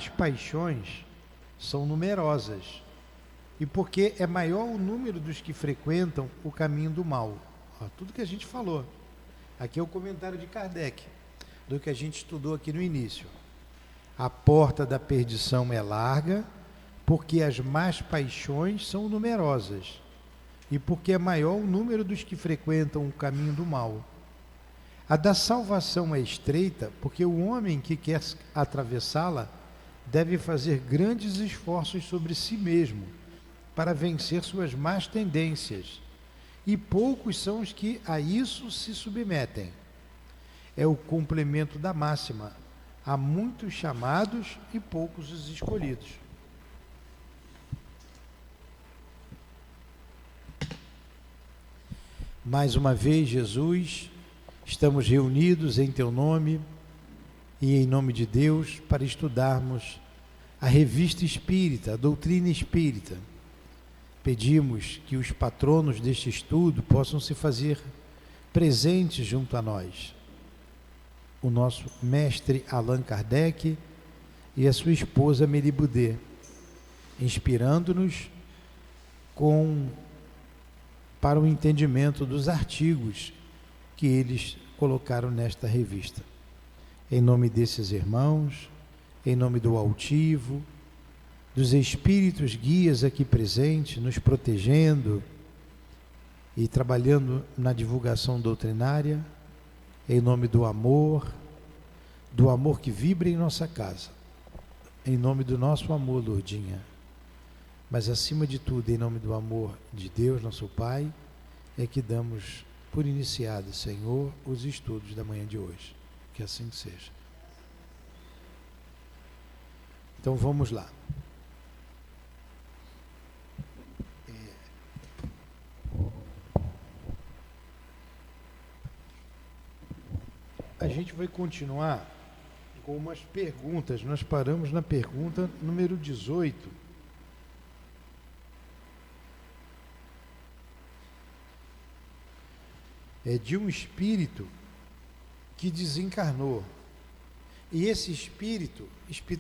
más paixões são numerosas e porque é maior o número dos que frequentam o caminho do mal. Ó, tudo que a gente falou. Aqui é o comentário de Kardec, do que a gente estudou aqui no início. A porta da perdição é larga, porque as más paixões são numerosas, e porque é maior o número dos que frequentam o caminho do mal. A da salvação é estreita, porque o homem que quer atravessá-la deve fazer grandes esforços sobre si mesmo, para vencer suas más tendências, e poucos são os que a isso se submetem. É o complemento da máxima: há muitos chamados e poucos os escolhidos. Mais uma vez, Jesus, estamos reunidos em Teu nome e em nome de Deus para estudarmos a Revista Espírita, a doutrina espírita. Pedimos que os patronos deste estudo possam se fazer presentes junto a nós. O nosso mestre Allan Kardec e a sua esposa Mary Boudet, inspirando-nos para o entendimento dos artigos que eles colocaram nesta revista. Em nome desses irmãos, em nome do altivo, dos espíritos guias aqui presentes, nos protegendo e trabalhando na divulgação doutrinária, em nome do amor que vibra em nossa casa, em nome do nosso amor, Lourdinha, mas acima de tudo, em nome do amor de Deus, nosso Pai, é que damos por iniciado, Senhor, os estudos da manhã de hoje. Que assim seja. Então vamos lá. A gente vai continuar com umas perguntas. Nós paramos na pergunta número 18. É de um espírito que desencarnou. E esse espírito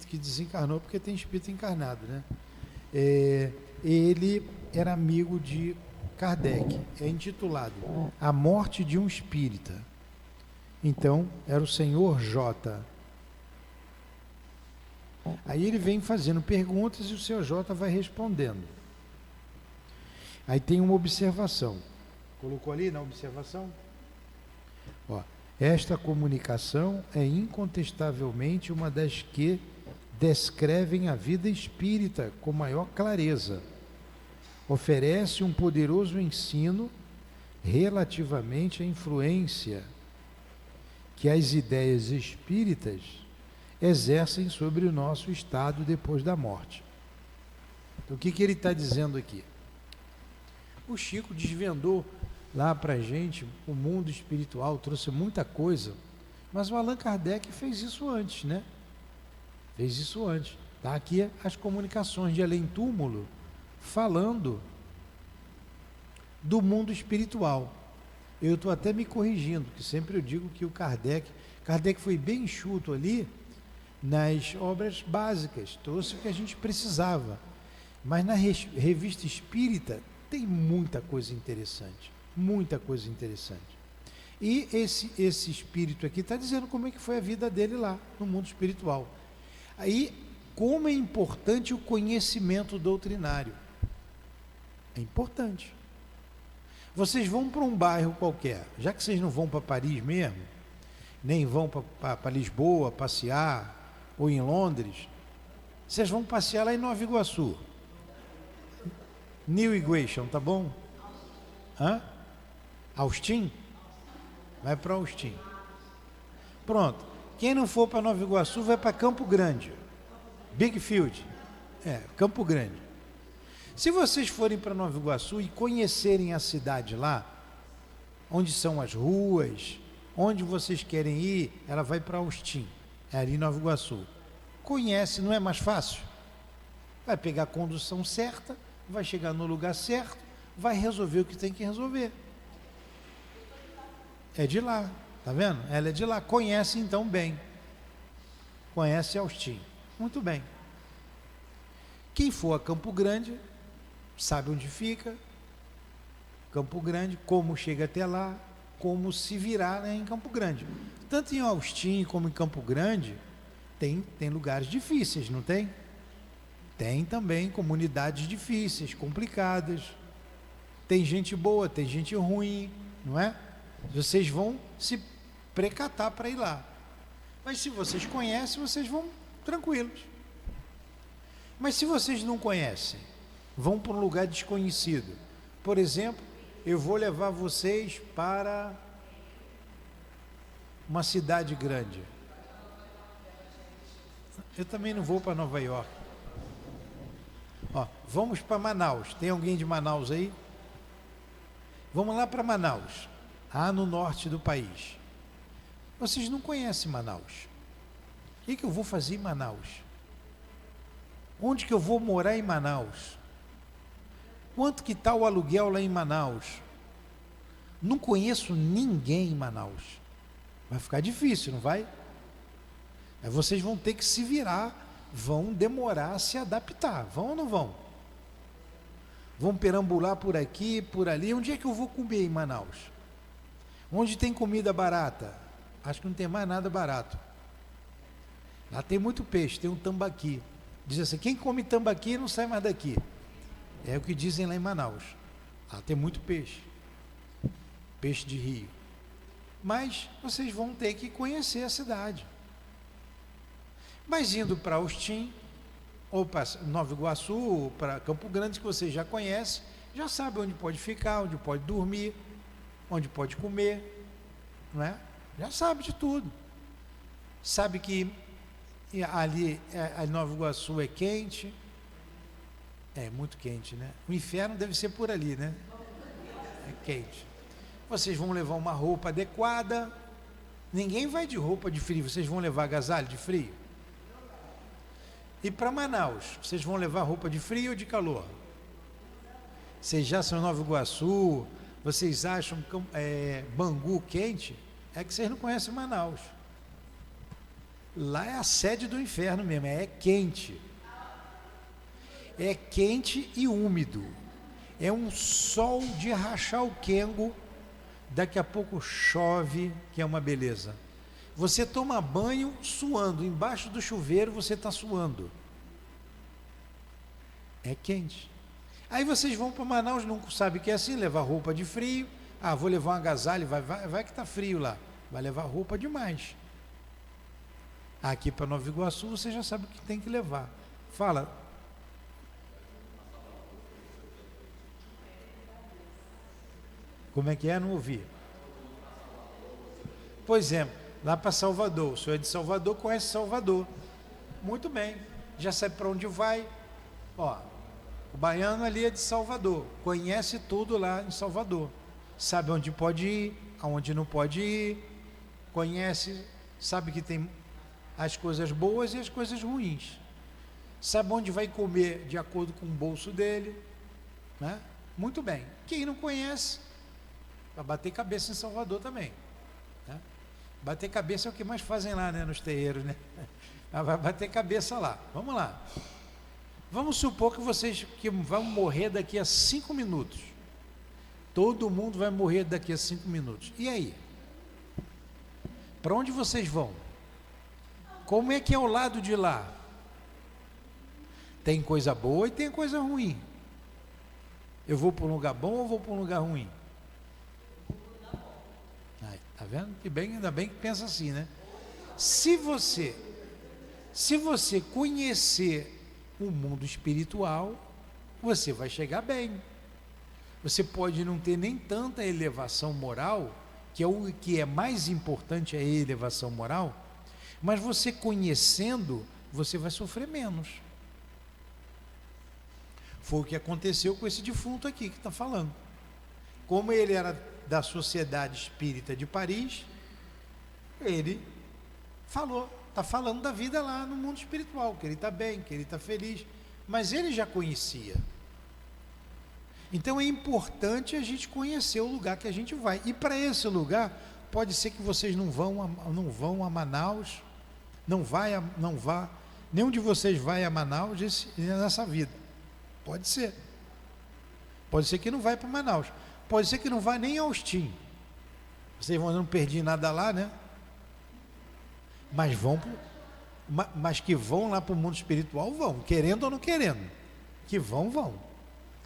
que desencarnou, porque tem espírito encarnado, né? Ele era amigo de Kardec. É intitulado A Morte de um Espírita. Então, era o senhor J. Aí ele vem fazendo perguntas e o senhor J vai respondendo. Aí tem uma observação. Colocou ali na observação? Ó, esta comunicação é incontestavelmente uma das que descrevem a vida espírita com maior clareza. Oferece um poderoso ensino relativamente à influência que as ideias espíritas exercem sobre o nosso estado depois da morte. Então, o que ele está dizendo aqui? O Chico desvendou lá para a gente o mundo espiritual, trouxe muita coisa, mas o Allan Kardec fez isso antes, né? Fez isso antes. Está aqui as comunicações de Além Túmulo, falando do mundo espiritual. Eu estou até me corrigindo, que sempre eu digo que o Kardec foi bem enxuto ali nas obras básicas, trouxe o que a gente precisava. Mas na Revista Espírita tem muita coisa interessante, muita coisa interessante. E esse espírito aqui está dizendo como é que foi a vida dele lá, no mundo espiritual. Aí, como é importante o conhecimento doutrinário. É importante. Vocês vão para um bairro qualquer, já que vocês não vão para Paris mesmo, nem vão para Lisboa passear, ou em Londres, vocês vão passear lá em Nova Iguaçu. New Iguation, tá bom? Hã? Austin? Vai para Austin. Pronto. Quem não for para Nova Iguaçu vai para Campo Grande. Big Field. Campo Grande. Se vocês forem para Nova Iguaçu e conhecerem a cidade lá, onde são as ruas, onde vocês querem ir, ela vai para Austin, é ali em Nova Iguaçu. Conhece, não é mais fácil? Vai pegar a condução certa, vai chegar no lugar certo, vai resolver o que tem que resolver. É de lá, tá vendo? Ela é de lá, conhece então bem. Conhece Austin. Muito bem. Quem for a Campo Grande, sabe onde fica Campo Grande, como chega até lá, como se virar, né, em Campo Grande. Tanto em Austin como em Campo Grande, tem lugares difíceis, não tem? Tem também comunidades difíceis, complicadas. Tem gente boa, tem gente ruim, não é? Vocês vão se precatar para ir lá. Mas se vocês conhecem, vocês vão tranquilos. Mas se vocês não conhecem, vão para um lugar desconhecido. Por exemplo, eu vou levar vocês para uma cidade grande. Eu também não vou para Nova York. Ó, vamos para Manaus. Tem alguém de Manaus aí? Vamos lá para Manaus, lá no norte do país. Vocês não conhecem Manaus. O que eu vou fazer em Manaus? Onde que eu vou morar em Manaus? Quanto que está o aluguel lá em Manaus? Não conheço ninguém em Manaus. Vai ficar difícil, não vai? Aí vocês vão ter que se virar, vão demorar a se adaptar. Vão ou não vão? Vão perambular por aqui, por ali. Onde é que eu vou comer em Manaus? Onde tem comida barata? Acho que não tem mais nada barato. Lá tem muito peixe, tem um tambaqui. Diz assim, quem come tambaqui não sai mais daqui. É o que dizem lá em Manaus. Lá tem muito peixe. Peixe de rio. Mas vocês vão ter que conhecer a cidade. Mas indo para Austin, ou para Nova Iguaçu, ou para Campo Grande, que vocês já conhecem, já sabe onde pode ficar, onde pode dormir, onde pode comer, não é? Já sabe de tudo. Sabe que ali a Nova Iguaçu é quente, é muito quente, né? O inferno deve ser por ali, né? É quente. Vocês vão levar uma roupa adequada. Ninguém vai de roupa de frio. Vocês vão levar agasalho de frio? E para Manaus, vocês vão levar roupa de frio ou de calor? Vocês já são em Nova Iguaçu, vocês acham Bangu quente? É que vocês não conhecem Manaus. Lá é a sede do inferno mesmo, é quente. É quente e úmido. É um sol de rachar o quengo. Daqui a pouco chove, que é uma beleza. Você toma banho suando, embaixo do chuveiro você está suando. É quente. Aí vocês vão para Manaus, não sabem que é assim, levar roupa de frio. Ah, vou levar um agasalho, vai que está frio lá. Vai levar roupa demais. Aqui para Nova Iguaçu você já sabe o que tem que levar. Fala. Como é que é? Não ouvi. Pois é, lá para Salvador. O senhor é de Salvador, conhece Salvador. Muito bem. Já sabe para onde vai. Ó, o baiano ali é de Salvador. Conhece tudo lá em Salvador. Sabe onde pode ir, aonde não pode ir. Conhece, sabe que tem as coisas boas e as coisas ruins. Sabe onde vai comer de acordo com o bolso dele, né? Muito bem. Quem não conhece, vai bater cabeça em Salvador também, né? Bater cabeça é o que mais fazem lá, né, nos terreiros, né? Vai bater cabeça lá. Vamos lá. Vamos supor que vocês vão morrer daqui a 5 minutos. Todo mundo vai morrer daqui a 5 minutos. E aí? Para onde vocês vão? Como é que é o lado de lá? Tem coisa boa e tem coisa ruim. Eu vou para um lugar bom ou vou para um lugar ruim? Tá vendo? Que bem, ainda bem que pensa assim, né? Se você conhecer o mundo espiritual, você vai chegar bem. Você pode não ter nem tanta elevação moral, que é o que é mais importante, é a elevação moral, mas você conhecendo, você vai sofrer menos. Foi o que aconteceu com esse defunto aqui que está falando. Como ele era da Sociedade Espírita de Paris, ele está falando da vida lá no mundo espiritual, que ele está bem, que ele está feliz, mas ele já conhecia. Então é importante a gente conhecer o lugar que a gente vai. E para esse lugar, pode ser que vocês não vão a Manaus, não vá Nenhum de vocês vai a Manaus nessa vida. Pode ser. Pode ser que não vai para Manaus. Pode ser que não vá nem a Austin. Vocês vão, não perdi nada lá, né? Mas mas que vão lá para o mundo espiritual, vão, querendo ou não querendo. Que vão.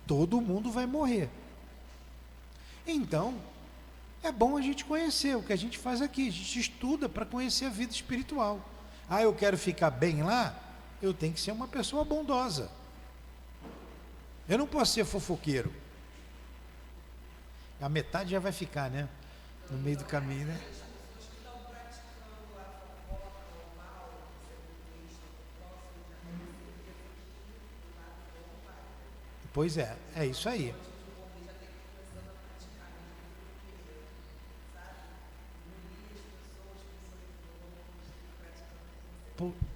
Todo mundo vai morrer. Então, é bom a gente conhecer o que a gente faz aqui. A gente estuda para conhecer a vida espiritual. Ah, eu quero ficar bem lá, eu tenho que ser uma pessoa bondosa. Eu não posso ser fofoqueiro. A metade já vai ficar, né? No meio do caminho, né? Pois é isso aí.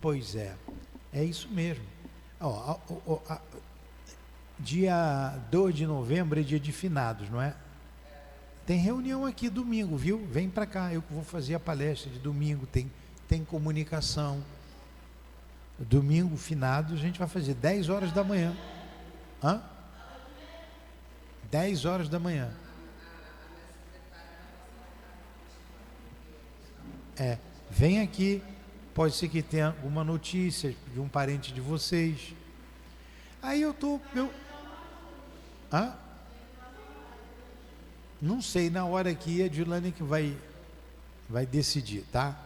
Pois é isso mesmo. Dia 2 de novembro é dia de finados, não é? Tem reunião aqui domingo, viu? Vem para cá, eu vou fazer a palestra de domingo, tem comunicação. Domingo, finados, a gente vai fazer 10 horas da manhã. 10 horas da manhã. Vem aqui, pode ser que tenha alguma notícia de um parente de vocês. Aí não sei, na hora que a Dilane que vai decidir, tá?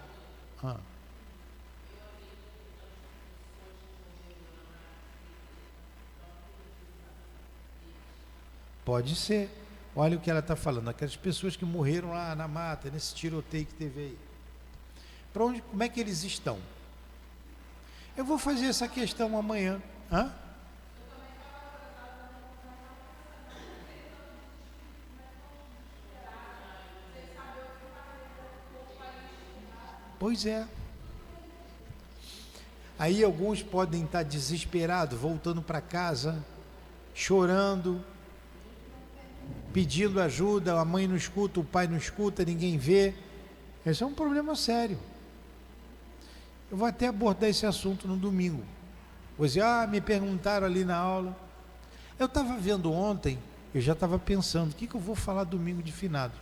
Pode ser. Olha o que ela está falando, aquelas pessoas que morreram lá na mata, nesse tiroteio que teve aí. Como é que eles estão? Eu vou fazer essa questão amanhã. Pois é. Aí alguns podem estar desesperados, voltando para casa, chorando, pedindo ajuda, a mãe não escuta, o pai não escuta, ninguém vê. Esse é um problema sério. Eu vou até abordar esse assunto no domingo. Você, me perguntaram ali na aula. Eu estava vendo ontem, eu já estava pensando, o que eu vou falar domingo de finado?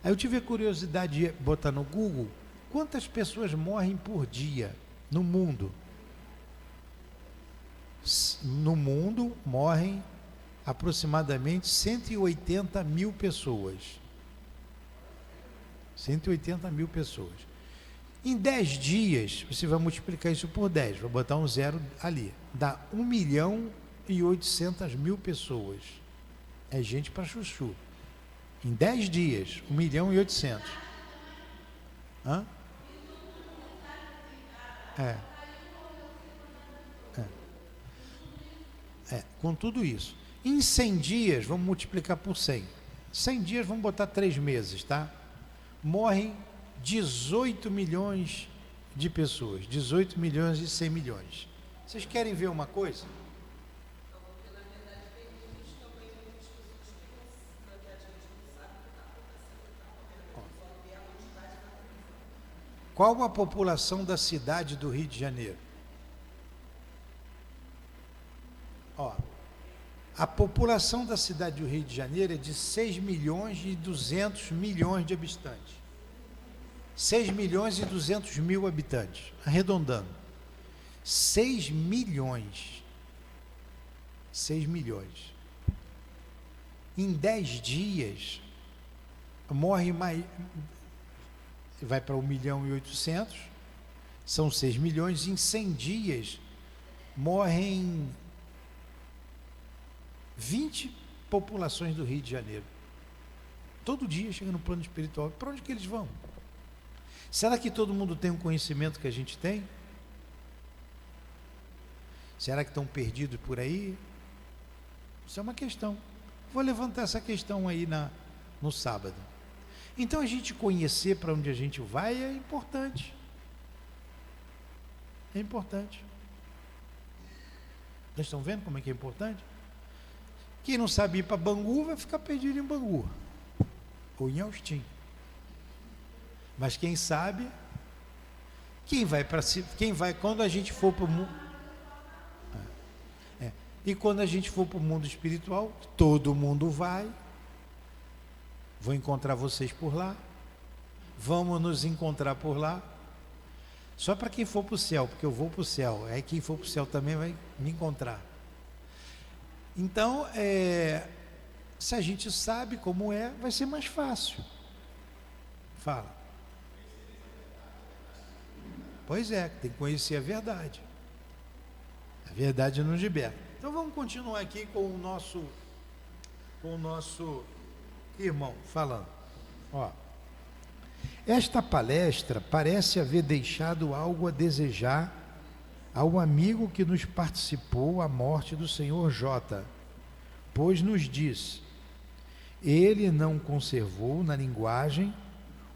Aí eu tive a curiosidade de botar no Google, quantas pessoas morrem por dia no mundo? No mundo morrem aproximadamente 180 mil pessoas. 180 mil pessoas. Em 10 dias, você vai multiplicar isso por 10, vai botar um zero ali, dá 1.800.000 pessoas. É gente para chuchu. Em 10 dias, 1.800.000. Com tudo isso. Em 100 dias, vamos multiplicar por 100. 100 dias, vamos botar 3 meses, tá? Morrem 18 milhões de pessoas, 18 milhões e 100 milhões. Vocês querem ver uma coisa? Qual a população da cidade do Rio de Janeiro? A população da cidade do Rio de Janeiro é de 6 milhões e 200 milhões de habitantes. 6 milhões e 200 mil habitantes, arredondando. 6 milhões. 6 milhões. Em 10 dias, morre mais, vai para 1.800.000, são 6 milhões, em 100 dias, morrem 20 populações do Rio de Janeiro. Todo dia chega no plano espiritual. Para onde que eles vão? Será que todo mundo tem um conhecimento que a gente tem? Será que estão perdidos por aí? Isso é uma questão. Vou levantar essa questão aí no sábado. Então a gente conhecer para onde a gente vai é importante. É importante. Vocês estão vendo como é que é importante? Quem não sabe ir para Bangu vai ficar perdido em Bangu ou em Austin. Mas quem sabe Quando a gente for para o mundo. E quando a gente for para o mundo espiritual, todo mundo vai. Vou encontrar vocês por lá. Vamos nos encontrar por lá. Só para quem for para o céu, porque eu vou para o céu. Aí quem for para o céu também vai me encontrar. Então, se a gente sabe como é, vai ser mais fácil. Fala. Pois é, tem que conhecer a verdade. A verdade nos liberta. Então vamos continuar aqui com o nosso irmão falando. Ó, esta palestra parece haver deixado algo a desejar ao amigo que nos participou a morte do Sr. J, pois nos diz, ele não conservou na linguagem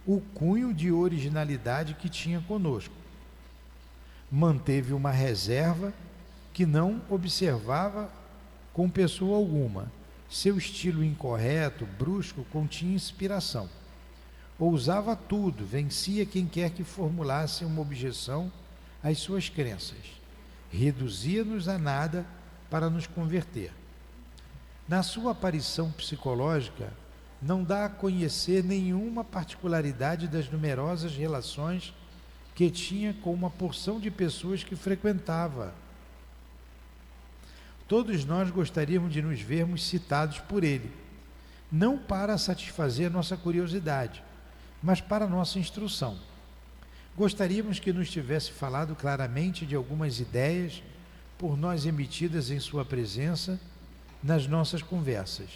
o cunho de originalidade que tinha conosco. Manteve uma reserva que não observava com pessoa alguma. Seu estilo incorreto, brusco, continha inspiração. Ousava tudo, vencia quem quer que formulasse uma objeção às suas crenças. Reduzia-nos a nada para nos converter. Na sua aparição psicológica, não dá a conhecer nenhuma particularidade das numerosas relações que tinha com uma porção de pessoas que frequentava. Todos nós gostaríamos de nos vermos citados por ele, não para satisfazer nossa curiosidade, mas para nossa instrução. Gostaríamos que nos tivesse falado claramente de algumas ideias por nós emitidas em sua presença nas nossas conversas.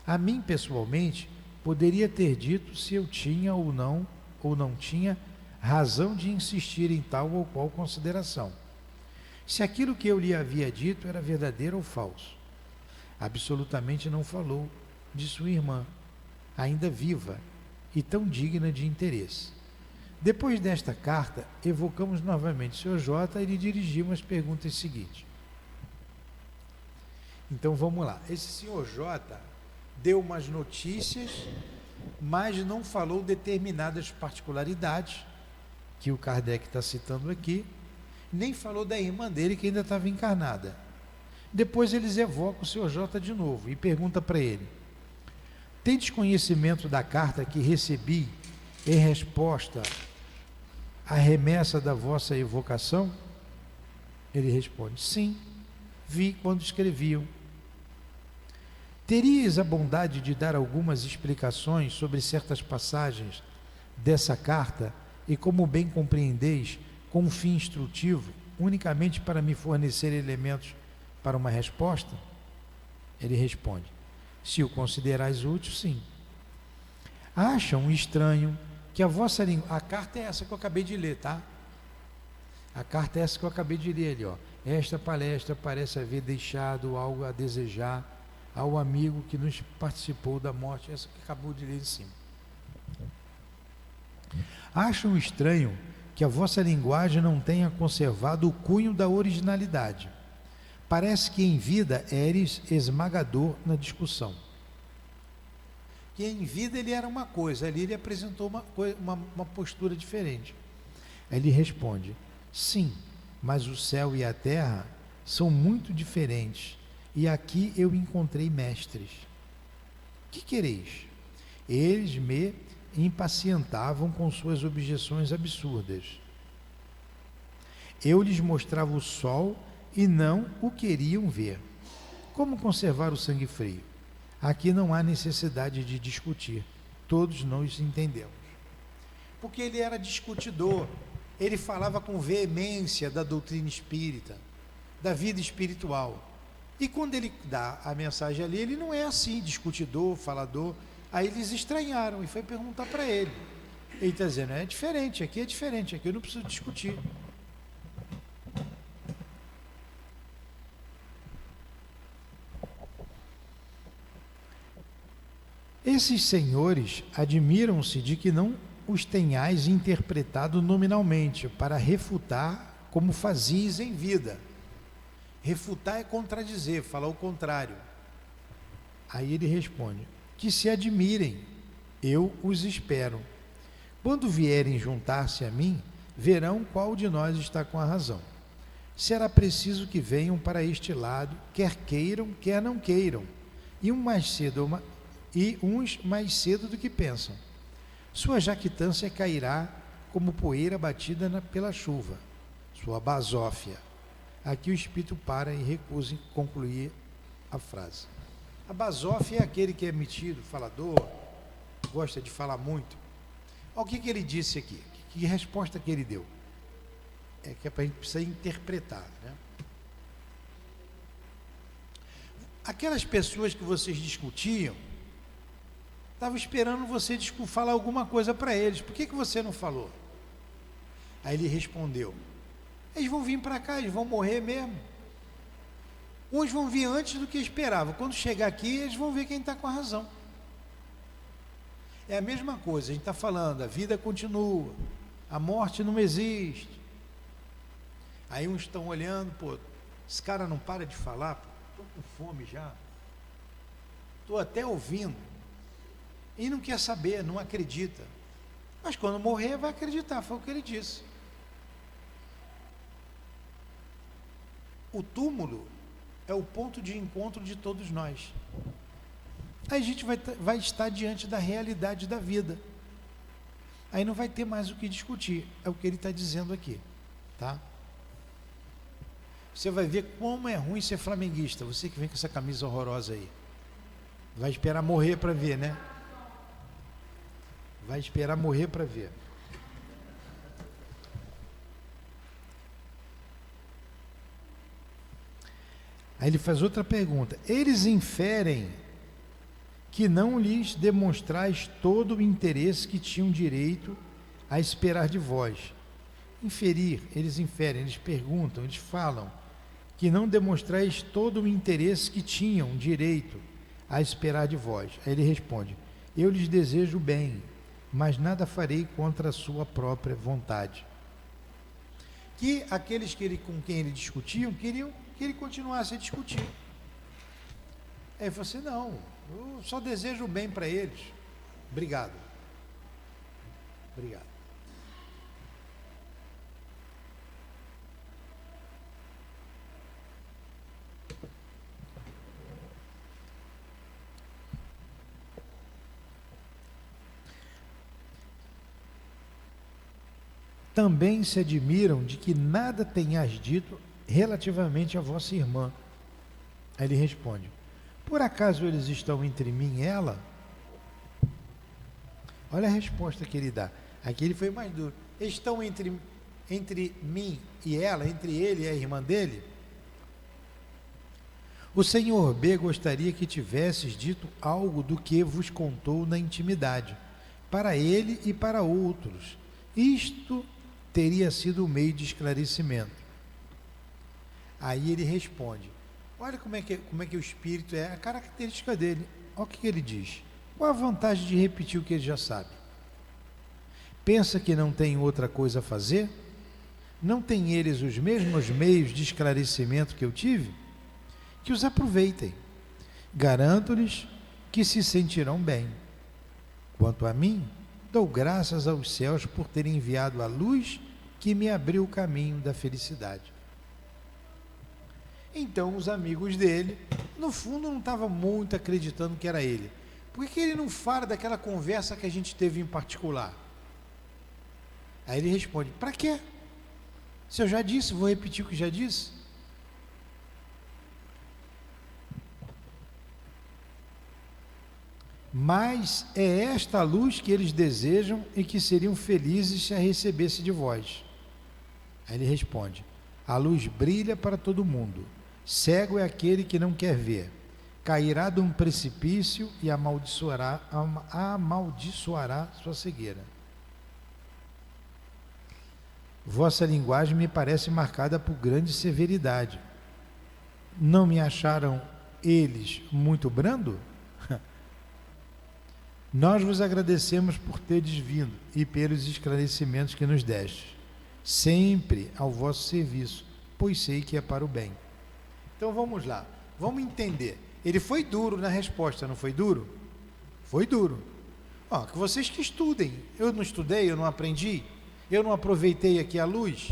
A mim, pessoalmente, poderia ter dito se eu tinha ou não tinha razão de insistir em tal ou qual consideração. Se aquilo que eu lhe havia dito era verdadeiro ou falso. Absolutamente não falou de sua irmã, ainda viva e tão digna de interesse. Depois desta carta, evocamos novamente o Sr. J e lhe dirigimos as perguntas seguintes. Então vamos lá. Esse Sr. J deu umas notícias, mas não falou determinadas particularidades que o Kardec está citando aqui, nem falou da irmã dele que ainda estava encarnada. Depois eles evocam o Sr. J de novo e pergunta para ele: tendes conhecimento da carta que recebi em resposta à remessa da vossa evocação? Ele responde: sim, vi quando escreviam. Teríeis a bondade de dar algumas explicações sobre certas passagens dessa carta e, como bem compreendeis, com um fim instrutivo, unicamente para me fornecer elementos para uma resposta? Ele responde: se o considerais útil, sim. Acham estranho que a vossa língua... A carta é essa que eu acabei de ler, tá? A carta é essa que eu acabei de ler ali, ó. Esta palestra parece haver deixado algo a desejar ao amigo que nos participou da morte. Essa que acabou de ler em cima. Acham estranho que a vossa linguagem não tenha conservado o cunho da originalidade. Parece que em vida eres esmagador na discussão. Que em vida ele era uma coisa, ali ele apresentou uma postura diferente. Aí ele responde: sim, mas o céu e a terra são muito diferentes, e aqui eu encontrei mestres. Que quereis? Eles me impacientavam com suas objeções absurdas. Eu lhes mostrava o sol e não o queriam ver. Como conservar o sangue frio? Aqui não há necessidade de discutir, todos nós entendemos. Porque ele era discutidor, ele falava com veemência da doutrina espírita, da vida espiritual. E quando ele dá a mensagem ali, ele não é assim, discutidor, falador. Aí eles estranharam e foi perguntar para ele. Ele está dizendo: é diferente, aqui eu não preciso discutir. Esses senhores admiram-se de que não os tenhais interpretado nominalmente, para refutar como fazias em vida. Refutar é contradizer, falar o contrário. Aí ele responde: que se admirem, eu os espero. Quando vierem juntar-se a mim, verão qual de nós está com a razão. Será preciso que venham para este lado, quer queiram, quer não queiram, e uns mais cedo do que pensam. Sua jactância cairá como poeira batida pela chuva, sua basófia. Aqui o espírito para e recusa em concluir a frase. A basófia é aquele que é metido, falador, gosta de falar muito. Olha o que ele disse aqui, que resposta que ele deu. É que a gente precisa interpretar, né? Aquelas pessoas que vocês discutiam, estavam esperando você falar alguma coisa para eles. Por que você não falou? Aí ele respondeu: eles vão vir para cá, eles vão morrer mesmo. Uns vão vir antes do que esperavam. Quando chegar aqui, eles vão ver quem está com a razão. É a mesma coisa, a gente está falando, a vida continua, a morte não existe. Aí uns estão olhando, pô, esse cara não para de falar, pô, estou com fome já, estou até ouvindo, e não quer saber, não acredita. Mas quando morrer vai acreditar, foi o que ele disse. O túmulo é o ponto de encontro de todos nós. Aí a gente vai estar diante da realidade da vida. Aí não vai ter mais o que discutir, é o que ele está dizendo aqui, tá? Você vai ver como é ruim ser flamenguista, você que vem com essa camisa horrorosa aí. Vai esperar morrer para ver, né? Vai esperar morrer para ver. Aí ele faz outra pergunta. Eles inferem que não lhes demonstrais todo o interesse que tinham direito a esperar de vós. Inferir, eles inferem, eles perguntam, eles falam que não demonstrais todo o interesse que tinham direito a esperar de vós. Aí ele responde: eu lhes desejo bem, mas nada farei contra a sua própria vontade. Que aqueles com quem ele discutiam queriam que ele continuasse a discutir. Aí ele falou assim: não, eu só desejo o bem para eles. Obrigado. Obrigado. Também se admiram de que nada tenhas dito relativamente à vossa irmã. Aí ele responde: por acaso eles estão entre mim e ela? Olha a resposta que ele dá. Aqui ele foi mais duro. Eles estão entre mim e ela, entre ele e a irmã dele? O senhor B gostaria que tivesses dito algo do que vos contou na intimidade, para ele e para outros. Isto teria sido o meio de esclarecimento. Aí ele responde: olha como é que o espírito é, a característica dele. Olha o que ele diz. Qual a vantagem de repetir o que ele já sabe? Pensa que não tem outra coisa a fazer? Não têm eles os mesmos meios de esclarecimento que eu tive? Que os aproveitem. Garanto-lhes que se sentirão bem. Quanto a mim, dou graças aos céus por terem enviado a luz que me abriu o caminho da felicidade. Então os amigos dele, no fundo, não estavam muito acreditando que era ele. Por que ele não fala daquela conversa que a gente teve em particular? Aí ele responde: para quê? Se eu já disse, vou repetir o que já disse. Mas é esta a luz que eles desejam e que seriam felizes se a recebesse de vós. Aí ele responde: a luz brilha para todo mundo. Cego é aquele que não quer ver. Cairá de um precipício e amaldiçoará sua cegueira. Vossa linguagem me parece marcada por grande severidade. Não me acharam eles muito brando? Nós vos agradecemos por teres vindo e pelos esclarecimentos que nos deste, sempre ao vosso serviço, pois sei que é para o bem. Então vamos lá, vamos entender. Ele foi duro na resposta, não foi duro? Foi duro. Que vocês que estudem. Eu não estudei, eu não aprendi. Eu não aproveitei aqui a luz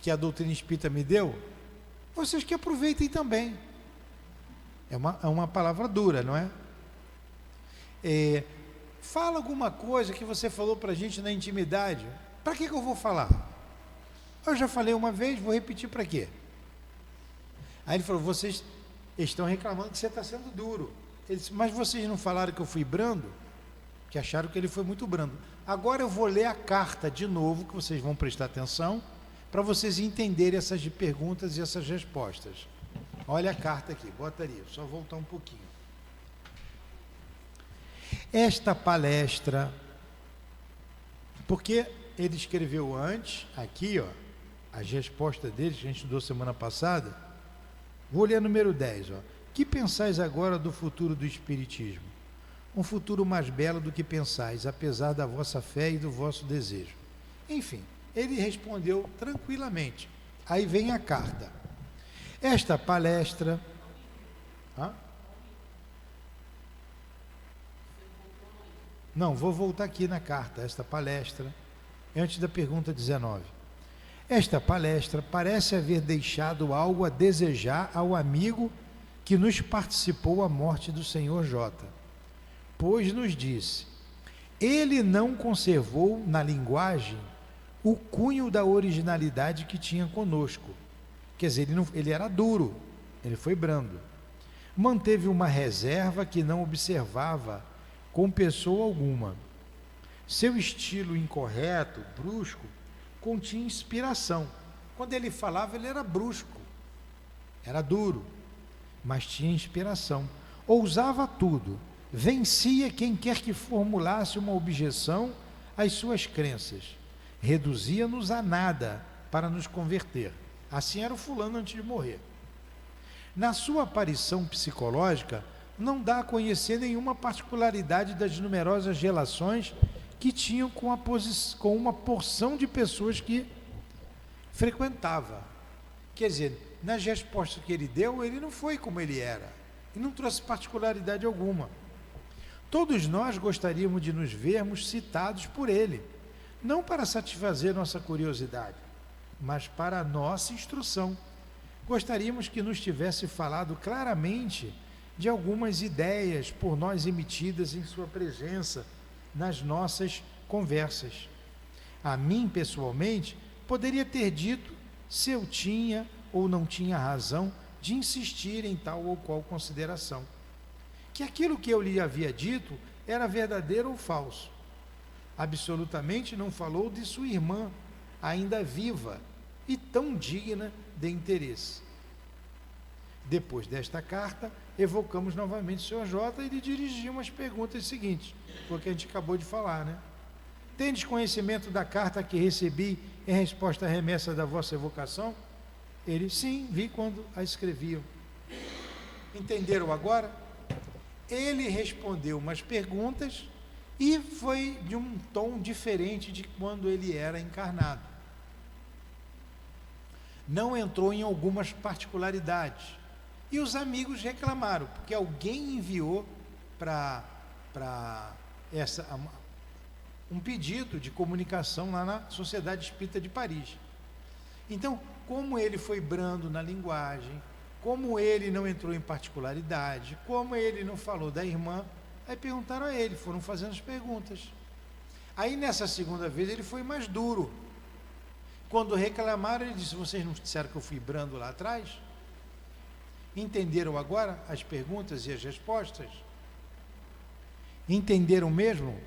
que a doutrina espírita me deu? Vocês que aproveitem também. É uma palavra dura, não é? Fala alguma coisa que você falou para a gente na intimidade. Para que eu vou falar? Eu já falei uma vez, vou repetir para quê? Aí ele falou, vocês estão reclamando que você está sendo duro. Ele disse, mas vocês não falaram que eu fui brando? Que acharam que ele foi muito brando. Agora eu vou ler a carta de novo, que vocês vão prestar atenção, para vocês entenderem essas perguntas e essas respostas. Olha a carta aqui, bota ali, só voltar um pouquinho. Esta palestra, porque ele escreveu antes, aqui, ó, as respostas dele, que a gente estudou semana passada, vou ler número 10, ó. Que pensais agora do futuro do Espiritismo? Um futuro mais belo do que pensais, apesar da vossa fé e do vosso desejo. Enfim, ele respondeu tranquilamente. Aí vem a carta. Esta palestra... Não, vou voltar aqui na carta, esta palestra, antes da pergunta 19. Esta palestra parece haver deixado algo a desejar ao amigo que nos participou a morte do Senhor J, pois nos disse, ele não conservou na linguagem o cunho da originalidade que tinha conosco. Quer dizer, ele era duro, ele foi brando. Manteve uma reserva que não observava com pessoa alguma. Seu estilo incorreto, brusco, continha inspiração. Quando ele falava, ele era brusco, era duro, mas tinha inspiração. Ousava tudo, vencia quem quer que formulasse uma objeção às suas crenças, reduzia-nos a nada para nos converter. Assim era o fulano antes de morrer. Na sua aparição psicológica, não dá a conhecer nenhuma particularidade das numerosas relações que tinham com uma porção de pessoas que frequentava. Quer dizer, nas respostas que ele deu, ele não foi como ele era, e não trouxe particularidade alguma. Todos nós gostaríamos de nos vermos citados por ele, não para satisfazer nossa curiosidade, mas para a nossa instrução. Gostaríamos que nos tivesse falado claramente de algumas ideias por nós emitidas em sua presença nas nossas conversas. A mim, pessoalmente, poderia ter dito se eu tinha ou não tinha razão de insistir em tal ou qual consideração, que aquilo que eu lhe havia dito era verdadeiro ou falso. Absolutamente não falou de sua irmã, ainda viva e tão digna de interesse. Depois desta carta, evocamos novamente o Sr. J e lhe dirigimos as perguntas seguintes, porque a gente acabou de falar, né? Tendes conhecimento da carta que recebi em resposta à remessa da vossa evocação? Ele, sim, vi quando a escreviam. Entenderam agora? Ele respondeu umas perguntas e foi de um tom diferente de quando ele era encarnado. Não entrou em algumas particularidades. E os amigos reclamaram, porque alguém enviou para um pedido de comunicação lá na Sociedade Espírita de Paris. Então, como ele foi brando na linguagem, como ele não entrou em particularidade, como ele não falou da irmã, aí perguntaram a ele, foram fazendo as perguntas. Aí nessa segunda vez ele foi mais duro. Quando reclamaram, ele disse, vocês não disseram que eu fui brando lá atrás? Entenderam agora as perguntas e as respostas? Entenderam mesmo?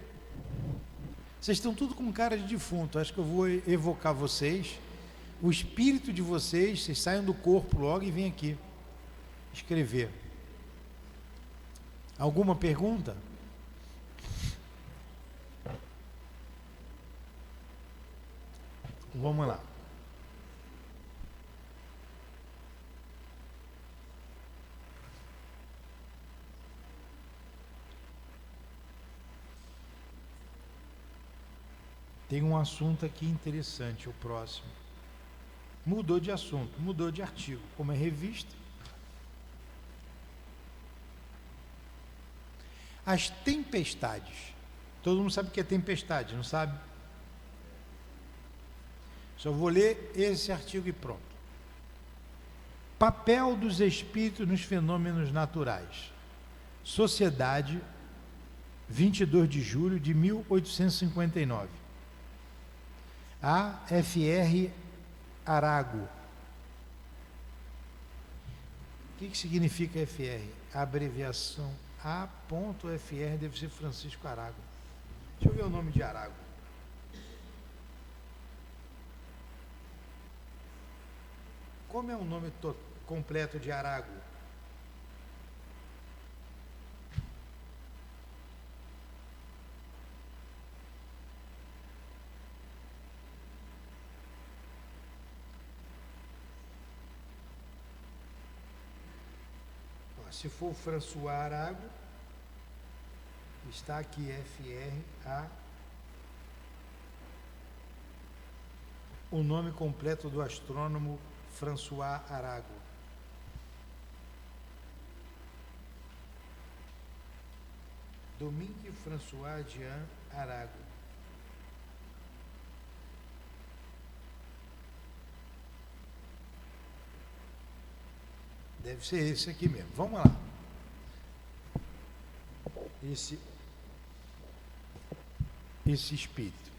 Vocês estão tudo com cara de defunto. Acho que eu vou evocar vocês. O espírito de vocês saiam do corpo logo e vêm aqui escrever. Alguma pergunta? Vamos lá. Tem um assunto aqui interessante, o próximo. Mudou de assunto, mudou de artigo, como é revista. As tempestades. Todo mundo sabe o que é tempestade, não sabe? Só vou ler esse artigo e pronto. Papel dos espíritos nos fenômenos naturais. Sociedade, 22 de julho de 1859. A. F.R. Arago. O que significa FR? A abreviação A.FR deve ser Francisco Arago. Deixa eu ver o nome de Arago. Como é o nome completo de Arago? Se for François Arago, está aqui FRA, o nome completo do astrônomo François Arago. Dominique François Jean Arago. Deve ser esse aqui mesmo. Vamos lá. Esse espírito.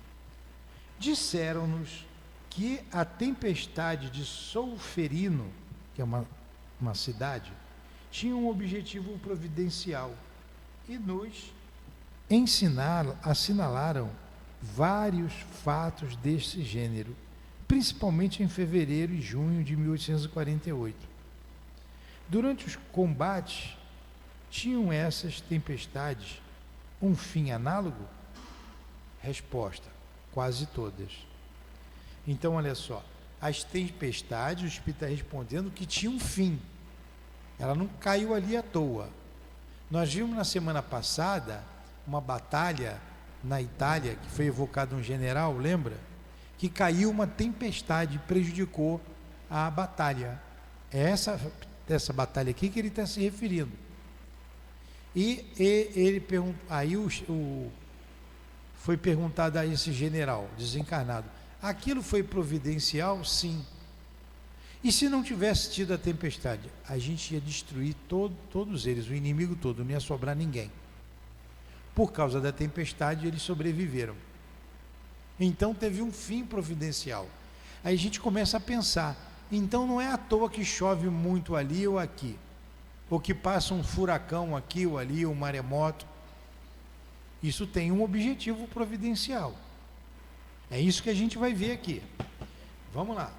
Disseram-nos que a tempestade de Solferino, que é uma cidade, tinha um objetivo providencial e nos assinalaram vários fatos desse gênero, principalmente em fevereiro e junho de 1848. Durante os combates, tinham essas tempestades um fim análogo? Resposta: quase todas. Então, olha só, as tempestades, o Espírito está respondendo que tinha um fim. Ela não caiu ali à toa. Nós vimos na semana passada uma batalha na Itália, que foi evocado um general, lembra? Que caiu uma tempestade e prejudicou a batalha. É essa batalha aqui que ele está se referindo. E ele perguntou, aí foi perguntado a esse general desencarnado: aquilo foi providencial? Sim. E se não tivesse tido a tempestade? A gente ia destruir todos eles, o inimigo todo, não ia sobrar ninguém. Por causa da tempestade, eles sobreviveram. Então teve um fim providencial. Aí a gente começa a pensar: então não é à toa que chove muito ali ou aqui, ou que passa um furacão aqui ou ali, um maremoto. Isso tem um objetivo providencial. É isso que a gente vai ver aqui. Vamos lá.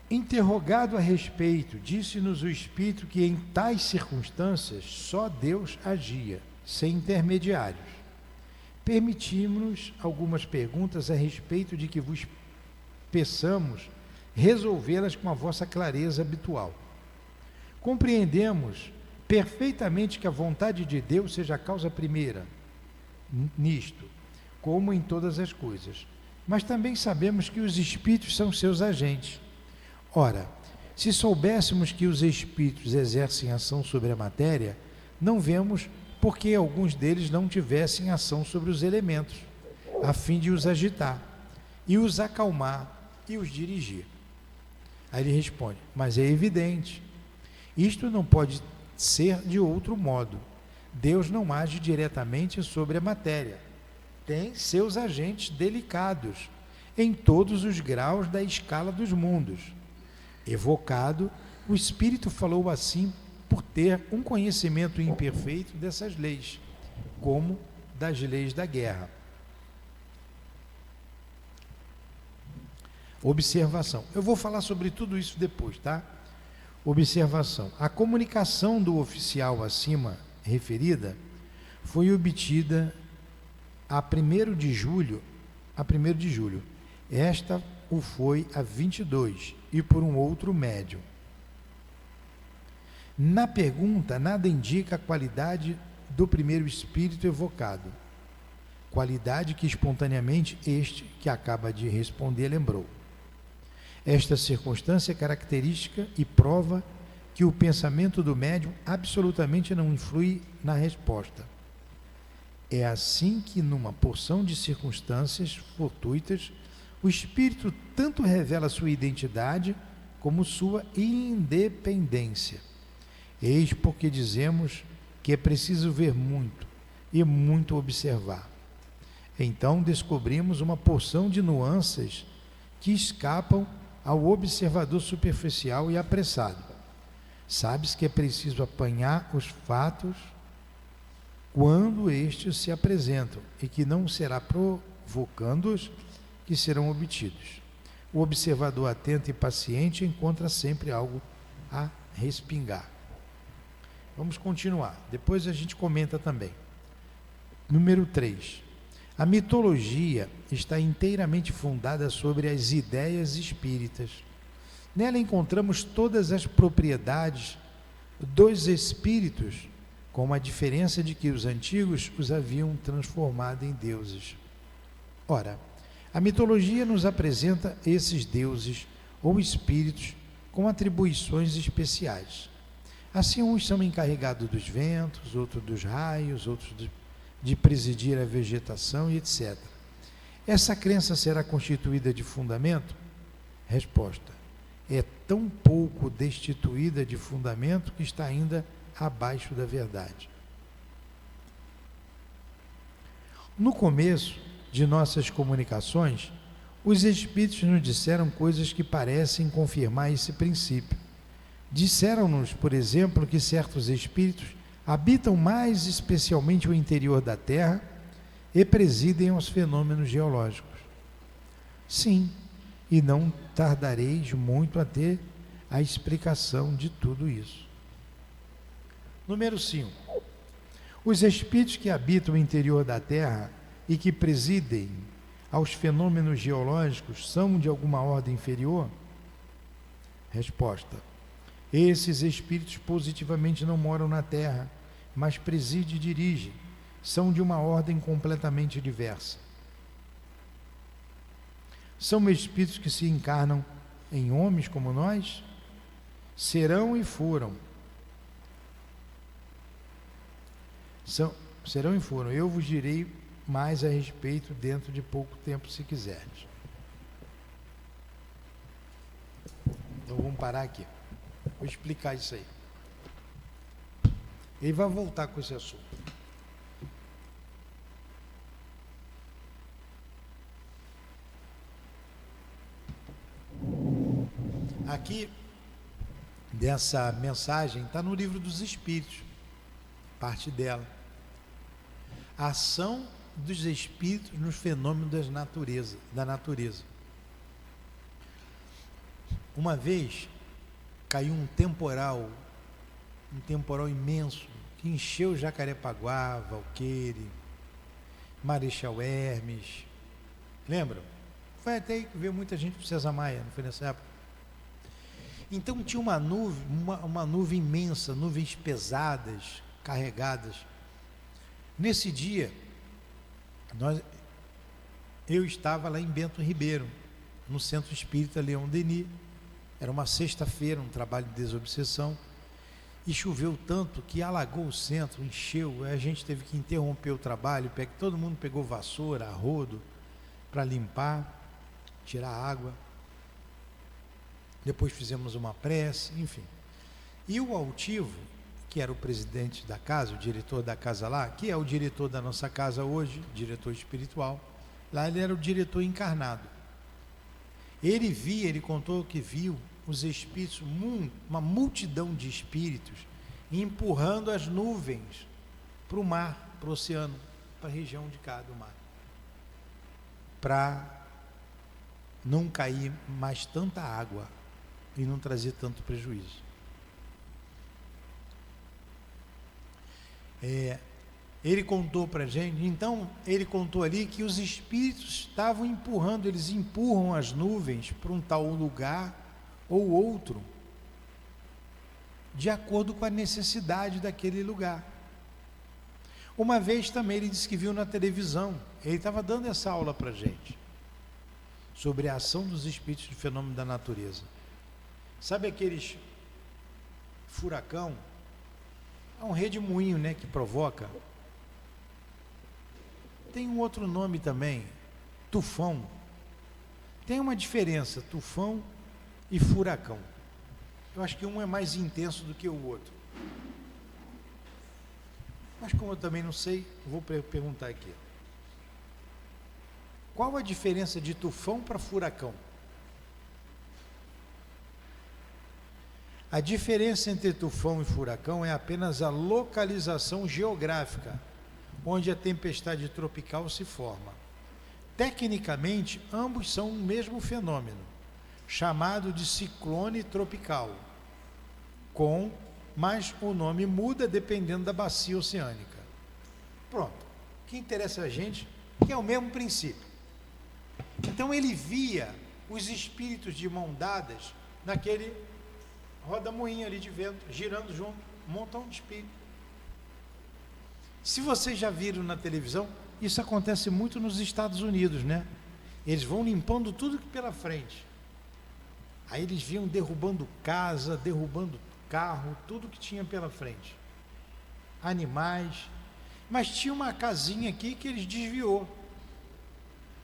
Interrogado a respeito, disse-nos o Espírito que em tais circunstâncias só Deus agia, sem intermediários. Permitimos-nos algumas perguntas a respeito de que vos peçamos resolvê-las com a vossa clareza habitual. Compreendemos perfeitamente que a vontade de Deus seja a causa primeira nisto, como em todas as coisas, mas também sabemos que os espíritos são seus agentes. Ora, se soubéssemos que os espíritos exercem ação sobre a matéria, não vemos por que alguns deles não tivessem ação sobre os elementos, a fim de os agitar e os acalmar e os dirigir. Aí ele responde: mas é evidente, isto não pode ser de outro modo. Deus não age diretamente sobre a matéria. Tem seus agentes delicados em todos os graus da escala dos mundos. Evocado, o Espírito falou assim por ter um conhecimento imperfeito dessas leis, como das leis da guerra. Observação. Eu vou falar sobre tudo isso depois, tá? Observação. A comunicação do oficial acima referida foi obtida a 1º de julho. Esta o foi a 22 e por um outro médium. Na pergunta, nada indica a qualidade do primeiro espírito evocado, qualidade que espontaneamente este que acaba de responder lembrou. Esta circunstância é característica e prova que o pensamento do médium absolutamente não influi na resposta. É assim que, numa porção de circunstâncias fortuitas, o espírito tanto revela sua identidade como sua independência. Eis porque dizemos que é preciso ver muito e muito observar. Então descobrimos uma porção de nuances que escapam ao observador superficial e apressado. Sabes que é preciso apanhar os fatos quando estes se apresentam, e que não será provocando-os que serão obtidos. O observador atento e paciente encontra sempre algo a respingar. Vamos continuar, depois a gente comenta também. Número 3. A mitologia está inteiramente fundada sobre as ideias espíritas. Nela encontramos todas as propriedades dos espíritos, com a diferença de que os antigos os haviam transformado em deuses. Ora, a mitologia nos apresenta esses deuses ou espíritos com atribuições especiais. Assim, uns são encarregados dos ventos, outros dos raios, outros de presidir a vegetação e etc. Essa crença será constituída de fundamento? Resposta: é tão pouco destituída de fundamento que está ainda abaixo da verdade. No começo de nossas comunicações, os espíritos nos disseram coisas que parecem confirmar esse princípio. Disseram-nos, por exemplo, que certos espíritos habitam mais especialmente o interior da Terra e presidem aos fenômenos geológicos. Sim, e não tardareis muito a ter a explicação de tudo isso. Número 5. Os espíritos que habitam o interior da Terra e que presidem aos fenômenos geológicos são de alguma ordem inferior? Resposta: esses espíritos positivamente não moram na Terra, mas presidem e dirigem. São de uma ordem completamente diversa. São espíritos que se encarnam em homens como nós? Serão e foram. Serão e foram. Eu vos direi mais a respeito dentro de pouco tempo, se quiserdes. Então vamos parar aqui. Vou explicar isso aí. Ele vai voltar com esse assunto. Aqui, dessa mensagem, está no Livro dos Espíritos, parte dela. A ação dos espíritos nos fenômenos da natureza. Uma vez caiu um temporal imenso, que encheu Jacarepaguá, Valqueire, Marechal Hermes. Lembram? Foi até ver muita gente para o César Maia, não foi nessa época? Então tinha uma nuvem imensa, nuvens pesadas, carregadas. Nesse dia, eu estava lá em Bento Ribeiro, no Centro Espírita Leão Denis. Era uma sexta-feira, um trabalho de desobsessão, e choveu tanto que alagou o centro, encheu. A gente teve que interromper o trabalho, todo mundo pegou vassoura, rodo, para limpar, tirar água. Depois fizemos uma prece, enfim. E o altivo, que era o presidente da casa, o diretor da casa lá, que é o diretor da nossa casa hoje, diretor espiritual, lá ele era o diretor encarnado. Ele contou que viu os espíritos, uma multidão de espíritos, empurrando as nuvens para o mar, para o oceano, para a região de cá do mar, para não cair mais tanta água e não trazer tanto prejuízo. Ele contou para a gente, então ele contou ali que os espíritos estavam empurrando, eles empurram as nuvens para um tal lugar ou outro, de acordo com a necessidade daquele lugar. Uma vez também ele disse que viu na televisão, ele estava dando essa aula para a gente, sobre a ação dos espíritos de fenômeno da natureza. Sabe aqueles furacão? É um redemoinho, né, que provoca. tem um outro nome também, tufão. Tem uma diferença, tufão e furacão. Eu acho que um é mais intenso do que o outro. Mas como eu também não sei, vou perguntar aqui. Qual a diferença de tufão para furacão? A diferença entre tufão e furacão é apenas a localização geográfica, onde a tempestade tropical se forma. Tecnicamente, ambos são o mesmo fenômeno, chamado de ciclone tropical, mas o nome muda dependendo da bacia oceânica. Pronto. O que interessa a gente é que é o mesmo princípio. Então ele via os espíritos de mão dadas naquele roda-moinho ali de vento, girando junto, um montão de espíritos. Se vocês já viram na televisão, isso acontece muito nos Estados Unidos, né? Eles vão limpando tudo pela frente. Aí eles vinham derrubando casa, derrubando carro, tudo que tinha pela frente. Animais. Mas tinha uma casinha aqui que eles desviou.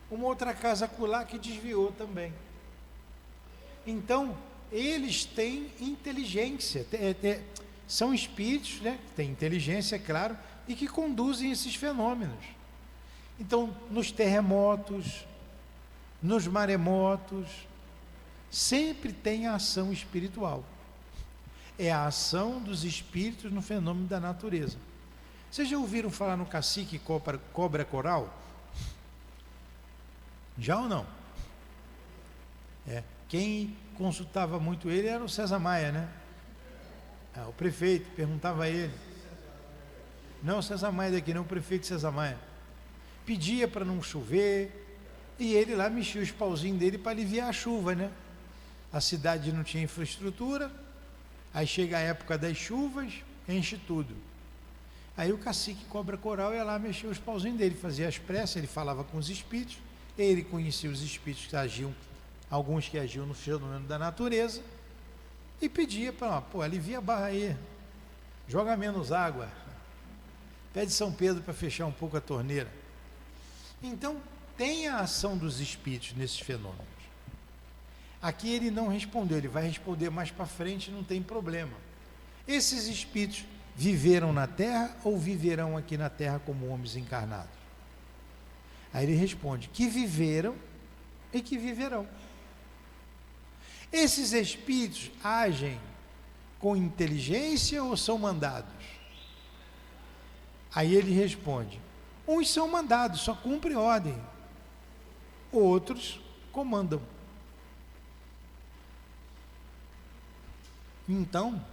Uma outra casa acolá que desviou também. Então, eles têm inteligência. São espíritos, né? Têm inteligência, é claro, e que conduzem esses fenômenos. Então, nos terremotos, nos maremotos, sempre tem a ação espiritual. É a ação dos espíritos no fenômeno da natureza. Vocês já ouviram falar no cacique cobra coral? Já ou não? Quem consultava muito ele era o César Maia, né? O prefeito, perguntava a ele. Não, o César Maia daqui, não, o prefeito César Maia. Pedia para não chover, e ele lá mexia os pauzinhos dele para aliviar a chuva, né? A cidade não tinha infraestrutura, aí chega a época das chuvas, enche tudo. Aí o cacique cobra coral ia lá mexer os pauzinhos dele, fazia as preces, ele falava com os espíritos, ele conhecia os espíritos que agiam, alguns que agiam no fenômeno da natureza, e pedia para, alivia a barra aí, joga menos água, pede São Pedro para fechar um pouco a torneira. Então, tem a ação dos espíritos nesses fenômenos. Aqui ele não respondeu, ele vai responder mais para frente, não tem problema. Esses espíritos viveram na Terra ou viverão aqui na Terra como homens encarnados? Aí ele responde que viveram e que viverão. Esses espíritos agem com inteligência ou são mandados? Aí ele responde: uns são mandados, só cumprem ordem, outros comandam. Então,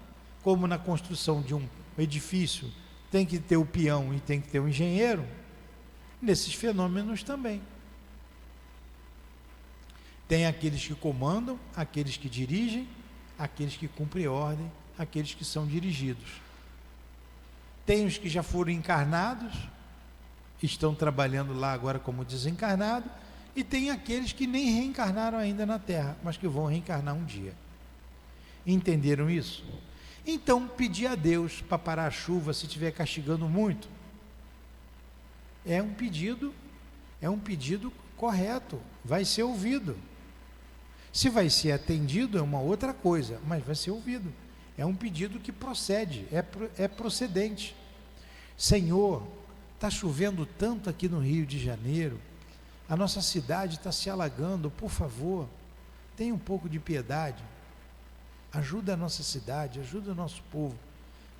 como na construção de um edifício tem que ter o peão e tem que ter o engenheiro, nesses fenômenos também. Tem aqueles que comandam, aqueles que dirigem, aqueles que cumprem ordem, aqueles que são dirigidos. Tem os que já foram encarnados, estão trabalhando lá agora como desencarnado, e tem aqueles que nem reencarnaram ainda na Terra, mas que vão reencarnar um dia. Entenderam isso? Então, pedir a Deus para parar a chuva se estiver castigando muito, é um pedido correto, vai ser ouvido. Se vai ser atendido é uma outra coisa, mas vai ser ouvido. É um pedido que procede, é procedente. Senhor, está chovendo tanto aqui no Rio de Janeiro, a nossa cidade está se alagando, por favor, tenha um pouco de piedade, ajuda a nossa cidade, ajuda o nosso povo.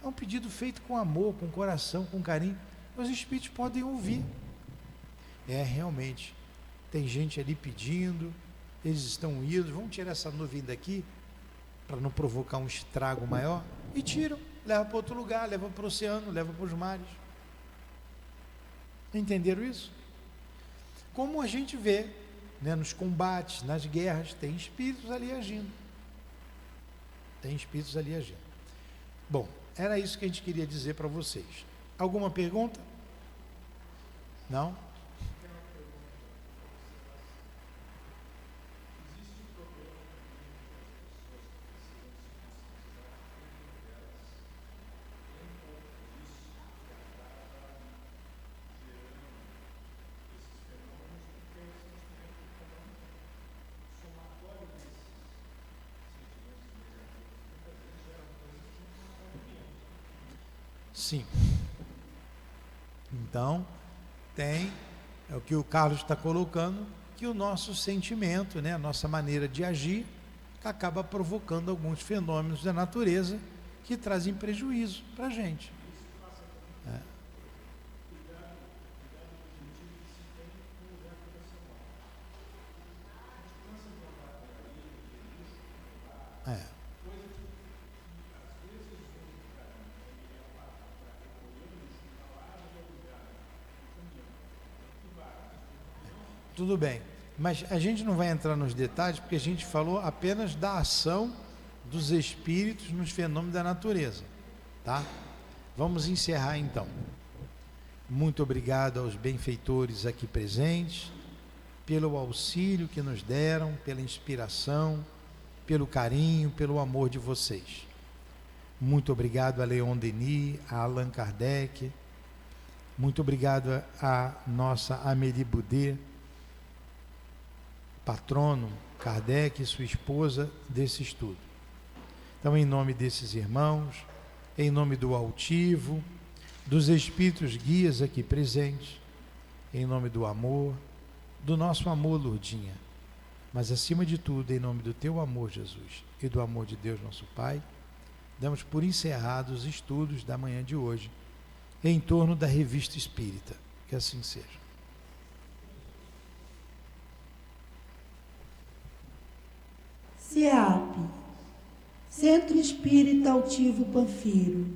É um pedido feito com amor, com coração, com carinho. Os espíritos podem ouvir. Realmente, tem gente ali pedindo, eles estão unidos, vamos tirar essa nuvem daqui, para não provocar um estrago maior, e tiram, leva para outro lugar, leva para o oceano, leva para os mares. Entenderam isso? Como a gente vê, né, nos combates, nas guerras, tem espíritos ali agindo. Tem espíritos ali agindo. Bom, era isso que a gente queria dizer para vocês. Alguma pergunta? Não? Sim. Então, tem, é o que o Carlos está colocando, que o nosso sentimento, né, a nossa maneira de agir, acaba provocando alguns fenômenos da natureza que trazem prejuízo para a gente. É. Tudo bem, mas a gente não vai entrar nos detalhes porque a gente falou apenas da ação dos espíritos nos fenômenos da natureza, tá? Vamos encerrar então. Muito obrigado aos benfeitores aqui presentes, pelo auxílio que nos deram, pela inspiração, pelo carinho, pelo amor de vocês. Muito obrigado a Leon Denis, a Allan Kardec, muito obrigado a nossa Amélie Boudet, patrono Kardec e sua esposa desse estudo. Então, em nome desses irmãos, em nome do altivo, dos espíritos guias aqui presentes, em nome do amor, do nosso amor, Lourdinha, mas acima de tudo, em nome do teu amor, Jesus, e do amor de Deus, nosso Pai, damos por encerrados os estudos da manhã de hoje, em torno da Revista Espírita. Que assim seja. CEAP, Centro Espírita Altivo Panfiro,